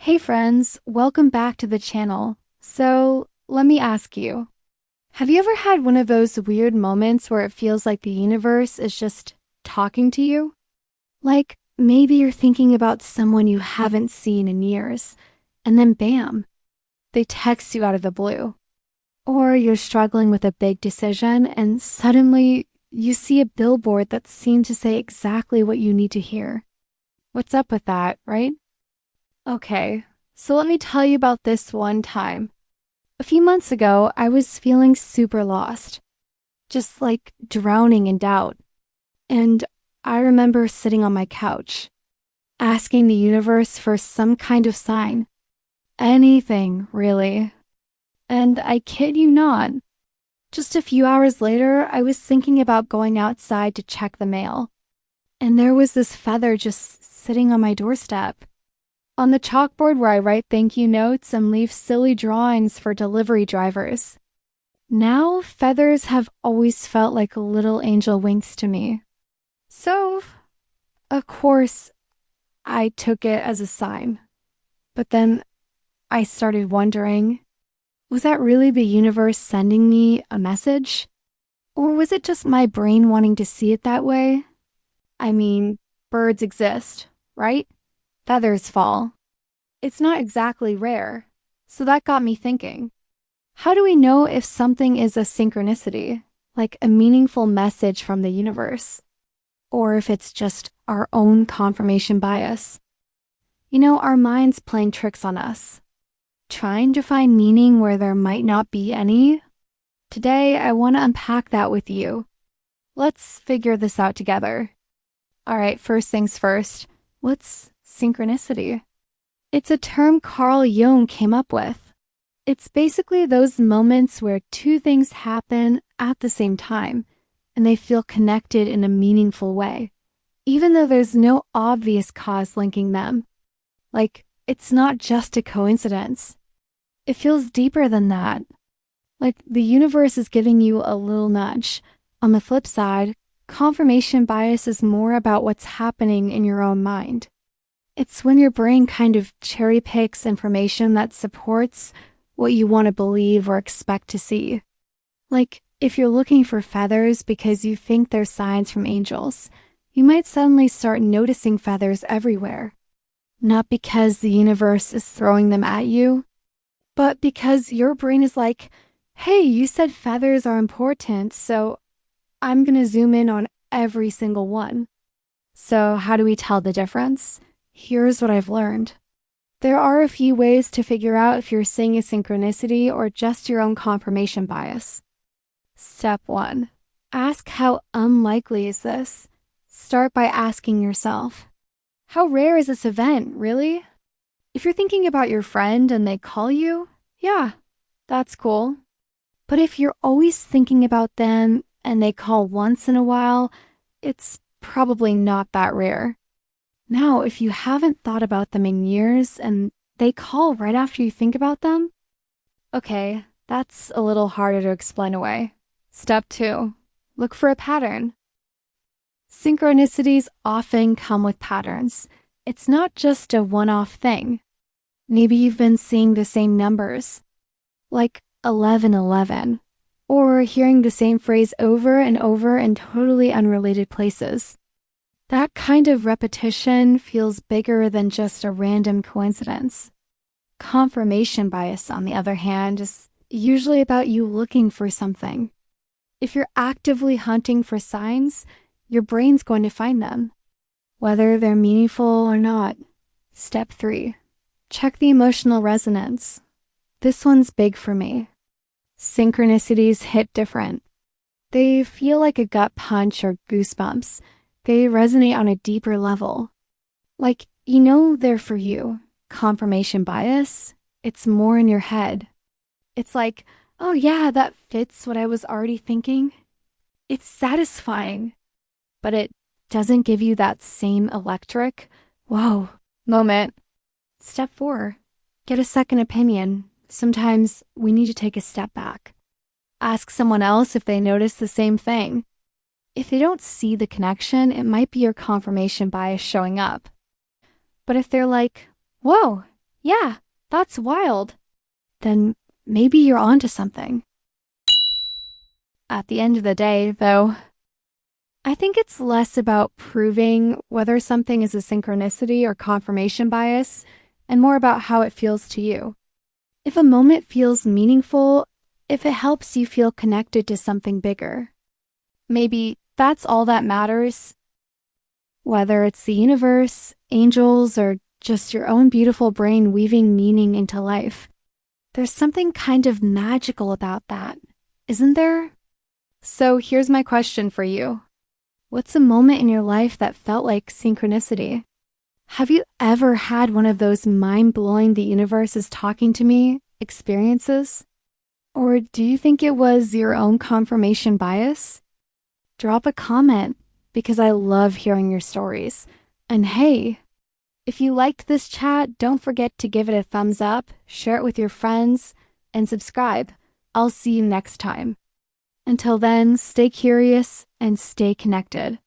Hey friends, welcome back to the channel. So, let me ask you, have you ever had one of those weird moments where it feels like the universe is just talking to you? Like maybe you're thinking about someone you haven't seen in years, and then bam, they text you out of the blue. Or you're struggling with a big decision and suddenly you see a billboard that seems to say exactly what you need to hear. What's up with that, right? Okay, so let me tell you about this one time. A few months ago, I was feeling super lost, just like drowning in doubt. And I remember sitting on my couch, asking the universe for some kind of sign. Anything, really. And I kid you not, just a few hours later, I was thinking about going outside to check the mail. And there was this feather just sitting on my doorstep. On the chalkboard where I write thank you notes and leave silly drawings for delivery drivers. Now, feathers have always felt like little angel wings to me. So, of course, I took it as a sign. But then I started wondering, was that really the universe sending me a message? Or was it just my brain wanting to see it that way? I mean, birds exist, right? Feathers fall. It's not exactly rare. So that got me thinking. How do we know if something is a synchronicity, like a meaningful message from the universe, or if it's just our own confirmation bias? You know, our minds playing tricks on us, trying to find meaning where there might not be any. Today, I want to unpack that with you. Let's figure this out together. All right, first things first, what's synchronicity? It's a term Carl Jung came up with. It's basically those moments where two things happen at the same time, and they feel connected in a meaningful way, even though there's no obvious cause linking them. Like, it's not just a coincidence. It feels deeper than that. Like the universe is giving you a little nudge. On the flip side, confirmation bias is more about what's happening in your own mind. It's when your brain kind of cherry picks information that supports what you want to believe or expect to see. Like, if you're looking for feathers because you think they're signs from angels, you might suddenly start noticing feathers everywhere. Not because the universe is throwing them at you, but because your brain is like, hey, you said feathers are important, so I'm going to zoom in on every single one. So how do we tell the difference? Here's what I've learned. There are a few ways to figure out if you're seeing a synchronicity or just your own confirmation bias. Step 1. Ask how unlikely is this? Start by asking yourself, how rare is this event, really? If you're thinking about your friend and they call you, yeah, that's cool. But if you're always thinking about them and they call once in a while, it's probably not that rare. Now, if you haven't thought about them in years and they call right after you think about them, okay, that's a little harder to explain away. Step 2, look for a pattern. Synchronicities often come with patterns. It's not just a one-off thing. Maybe you've been seeing the same numbers, like 1111, or hearing the same phrase over and over in totally unrelated places. That kind of repetition feels bigger than just a random coincidence. Confirmation bias, on the other hand, is usually about you looking for something. If you're actively hunting for signs, your brain's going to find them, whether they're meaningful or not. Step 3, check the emotional resonance. This one's big for me. Synchronicities hit different. They feel like a gut punch or goosebumps. They resonate on a deeper level. Like, you know they're for you. Confirmation bias, it's more in your head. It's like, oh yeah, that fits what I was already thinking. It's satisfying, but it doesn't give you that same electric, whoa, moment. Step 4, get a second opinion. Sometimes we need to take a step back. Ask someone else if they notice the same thing. If they don't see the connection, it might be your confirmation bias showing up. But if they're like, whoa, Yeah, that's wild. Then maybe you're onto something. At the end of the day, though, I think it's less about proving whether something is a synchronicity or confirmation bias and more about how it feels to you. If a moment feels meaningful, if it helps you feel connected to something bigger, maybe that's all that matters. Whether it's the universe, angels, or just your own beautiful brain weaving meaning into life. There's something kind of magical about that, isn't there? So here's my question for you. What's a moment in your life that felt like synchronicity? Have you ever had one of those mind-blowing the universe is talking to me experiences? Or do you think it was your own confirmation bias? Drop a comment because I love hearing your stories. And hey, if you liked this chat, don't forget to give it a thumbs up, share it with your friends, and subscribe. I'll see you next time. Until then, stay curious and stay connected.